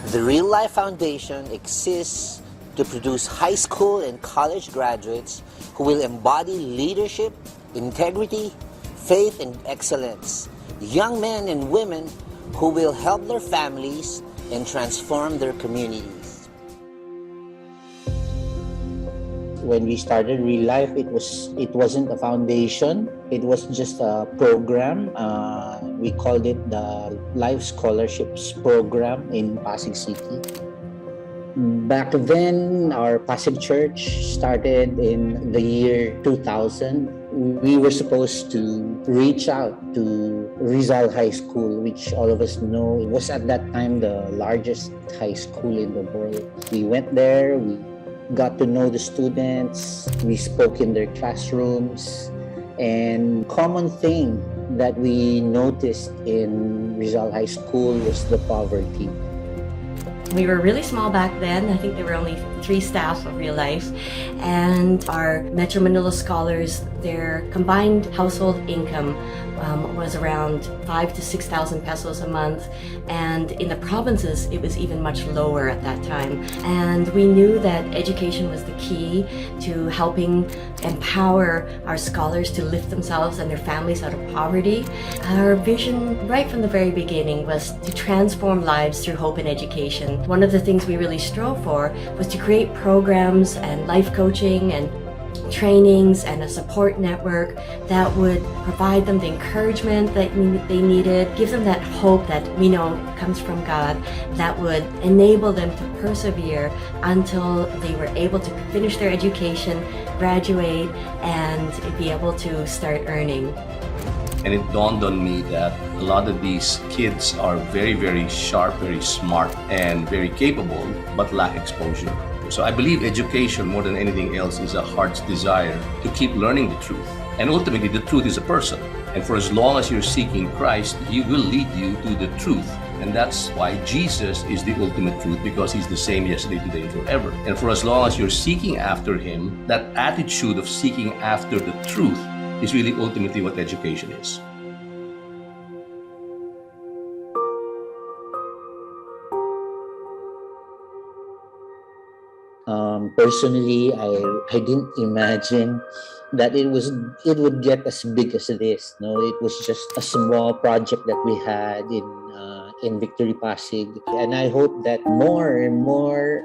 The Real Life Foundation exists to produce high school and college graduates who will embody leadership, integrity, faith, and excellence. Young men and women who will help their families and transform their communities. When we started Real Life, it wasn't a foundation. It was just a program. We called it the Life Scholarships Program in Pasig City. Back then, our Pasig Church started in the year 2000. We were supposed to reach out to Rizal High School, which all of us know was at that time the largest high school in the world. We went there, we got to know the students, we spoke in their classrooms, and common thing that we noticed in Rizal High School was the poverty. We were really small back then. I think there were only 3 staff of Real Life. And our Metro Manila scholars, their combined household income was around 5,000 to 6,000 pesos a month. And in the provinces, it was even much lower at that time. And we knew that education was the key to helping empower our scholars to lift themselves and their families out of poverty. Our vision right from the very beginning was to transform lives through hope and education. One of the things we really strove for was to create programs and life coaching and trainings and a support network that would provide them the encouragement that they needed, give them that hope that we know comes from God, that would enable them to persevere until they were able to finish their education, graduate, and be able to start earning. And it dawned on me that a lot of these kids are very, very sharp, very smart, and very capable, but lack exposure. So I believe education, more than anything else, is a heart's desire to keep learning the truth. And ultimately, the truth is a person. And for as long as you're seeking Christ, He will lead you to the truth. And that's why Jesus is the ultimate truth, because He's the same yesterday, today, and forever. And for as long as you're seeking after Him, that attitude of seeking after the truth is really ultimately what education is. Personally, I didn't imagine that it would get as big as this. No, it was just a small project that we had in Victory Pasig, and I hope that more and more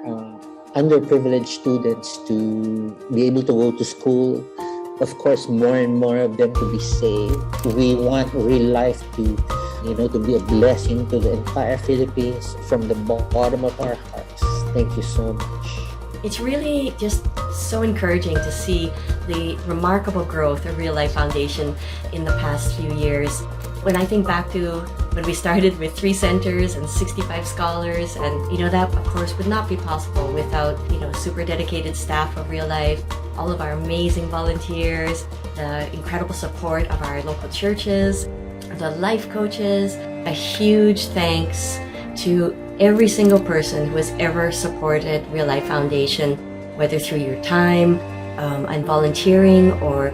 underprivileged students to be able to go to school. Of course, more and more of them to be saved. We want Real Life to be a blessing to the entire Philippines from the bottom of our hearts. Thank you so much. It's really just so encouraging to see the remarkable growth of Real Life Foundation in the past few years. When I think back to when we started with 3 centers and 65 scholars, and that of course would not be possible without super dedicated staff of Real Life, all of our amazing volunteers, the incredible support of our local churches, the life coaches. A huge thanks to every single person who has ever supported Real Life Foundation, whether through your time and volunteering or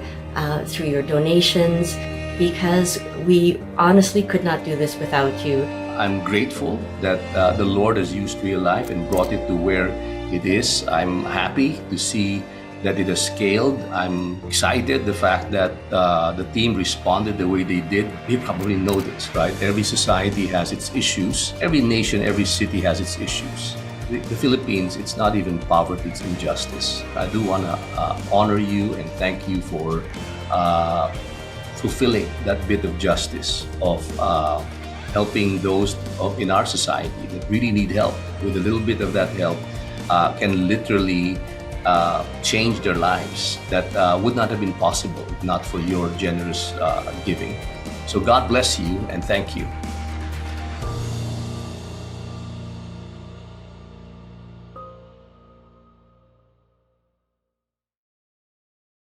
through your donations, because we honestly could not do this without you. I'm grateful that the Lord has used Real Life and brought it to where it is. I'm happy to see that it has scaled. I'm excited the fact that the team responded the way they did. You probably know this, right? Every society has its issues. Every nation, every city has its issues. The Philippines, it's not even poverty, it's injustice. I do want to honor you and thank you for fulfilling that bit of justice of helping those in our society that really need help. With a little bit of that help can literally change their lives that would not have been possible if not for your generous giving. So God bless you and thank you.